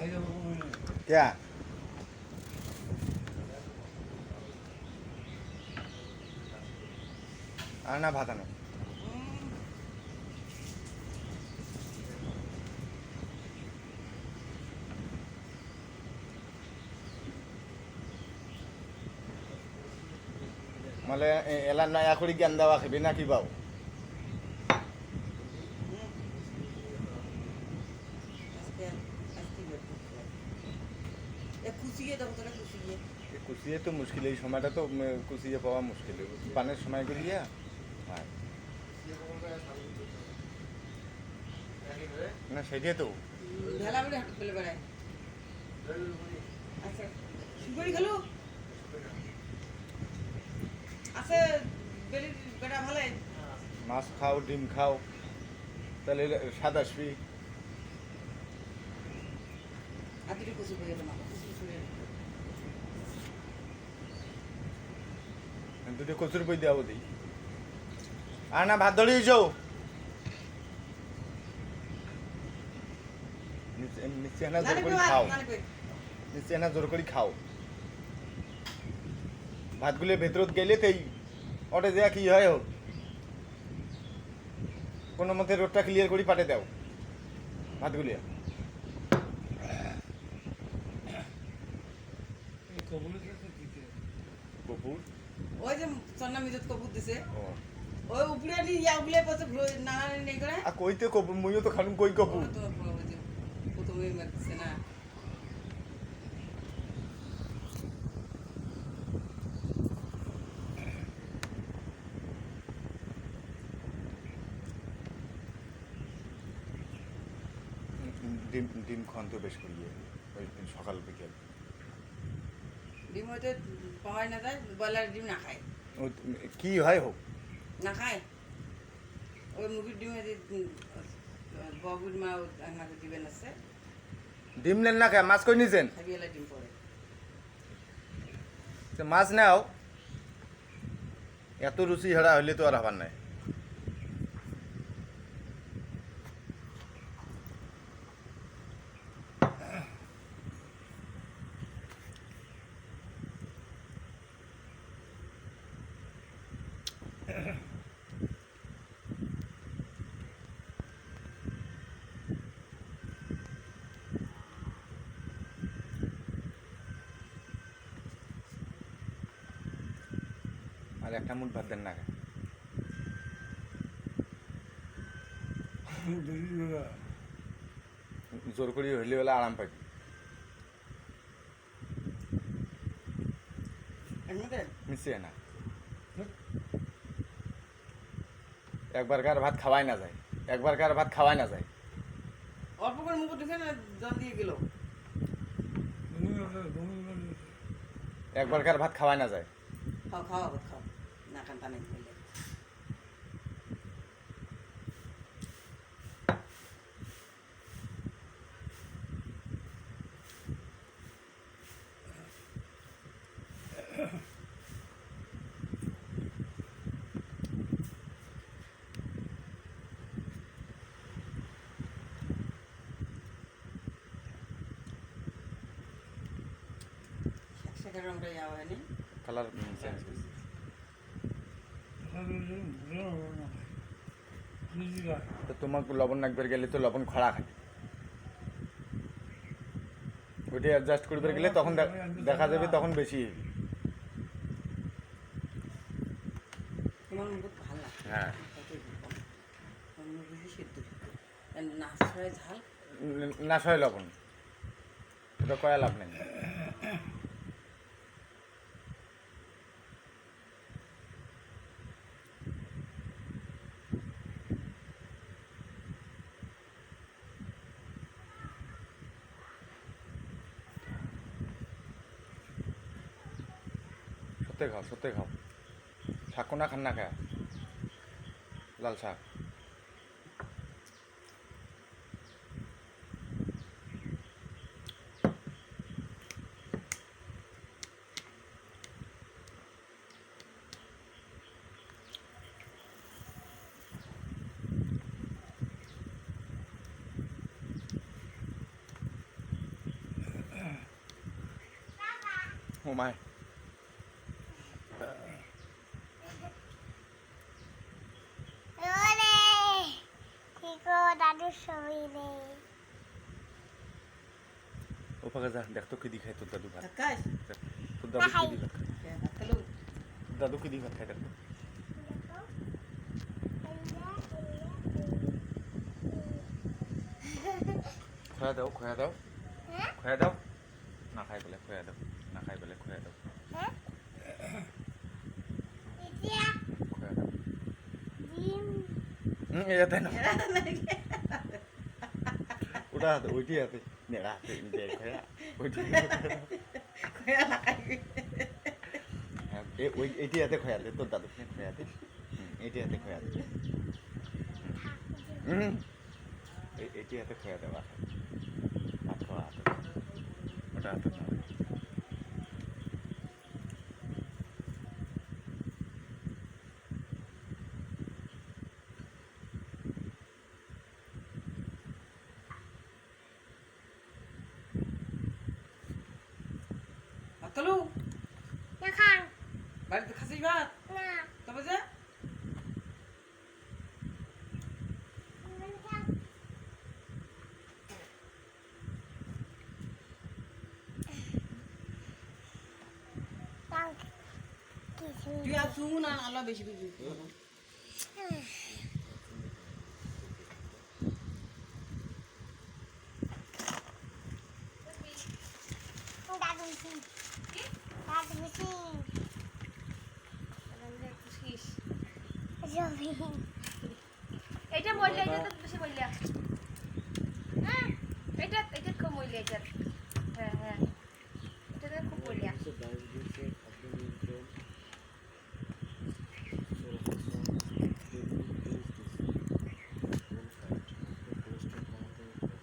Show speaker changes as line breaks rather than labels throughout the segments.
क्या आना भाता ना মানে এলা নয়া করে জ্ঞান দেওয়া খাবি নাকি বাবু কুচিয়ে তো মুশকিল এই সময়টা তো কুচিয়ে পাওয়া মুশকিল পানের সময় করিয়া আর না সেটাই তো
ঢেলা বলে হাঁটতে পেলে বেড়ায় আচ্ছা সুপারি খেলো আছে বেলির বেড়া ভালো
মাছ খাও ডিম খাও তাহলে স্বাদ আসবি
আর দুটো কুচি করে তোমার কুচি করে
দুটো কচুর বই দেওয়া দিই আর না ভাত ধরিয়ে যাও নিচে না জোর করে খাও নিচে না জোর করে খাও ভাতগুলো ভেতরত গেলে তাই ওটা দেয়া কি হয় হোক কোনো মতে রোডটা ক্লিয়ার করে পাঠে দাও ভাতগুলিয়া কপুর
ওই যে সন্না মিজত কপুর দিছে ওই উপরে নি ইয়া উপরে পাশে না নেই করে
আর কইতে কপুর মুইও তো খানুম কই কপুর
তো প্রথমে মারছে না
ডিম ডিম খান তো বেশ করিয়ে ওই সকাল বিকেল
ডিম হয়তো পাওয়া না যায় ব্রয়লার ডিম না খায়
কি হয় হোক
না খায় ওই মুরগির ডিমে বগুর মা আমাকে দিবেন আছে
ডিম নেন না খায় মাছ কই নিছেন
খাবিয়ালা ডিম পড়ে
মাছ নাও এত রুচি হারা হইলে তো আর হবার নাই আর একটা মুঠ ভাত দেন না জোর করি হইলে বেলা আরাম পাইবি মিশিয়ে না একবার কার ভাত খাওয়াই না যায় একবার কার ভাত খাওয়াই না যায়
অল্প করে মুখ ঢুকে না জল দিয়ে গেল
একবার কার ভাত খাওয়াই না যায়
খাও খাও খাও না কান্তা নেই বললে রংটা যাওয়া হয়নি
কালার চেঞ্জ তো তোমাকে লবণ একবার গেলে তো লবণ খরা খাবে ওইটা অ্যাডজাস্ট করবে গেলে তখন দেখা যাবে তখন বেশি
তোমার মুখ ভালো লাগে
হ্যাঁ
সিদ্ধ নাচ হয় ঝাল
না সয় লবণ ওটা কয়া লাভ নেই সত্যি খাও শাক কোনা খান না খায় লাল শাক মায়
ওরে ঠিকো দাদুর ছবি নেই
ও ফাঁকা যা দেখ তো কি দি খায় তোর দাদু ভাত
ধাক্কাস
দেখ, তোর দাদু কি দি ভাত খায়
ধাক্কালো
তোর দাদু কি দি ভাত খায় দেখ তো। খোয়া দাও খোয়া দাও খোয়া দাও না খাই বলে খোয়া দাও না খাই বলে খোয়া দাও খোয়া দাও ইয়াতে না ওটা হাতে ওইটি হাতে নেড়া হাতে নিজে খোয়া ওইটি ওই এইটি হাতে খোয়া দে তোর দাদু খোয়া দে এইটি হাতে খোয়া দে এইটি হাতে খোয়া দেওয়া হাত খাওয়া হাতে ওটা হাতে না
ধাক্কালো
না খান
বাড়িতে খাসিস ভাত
না
তবে যা
কিছু
তুই আর শুন আর আল্লাহ বেশি বেশি
দাদু সিং দাদু সিং ছবি
এটা বললে এটা তো বেশি বললে এটা এটা খুব বললে এটা হ্যাঁ হ্যাঁ এটা তো খুব বললে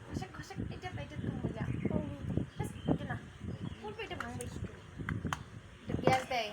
খসে খসে এটা এটা খুব বললে বাস এটা না ফুল পেটে ভাঙবে একটু এটা গ্যাস দেয়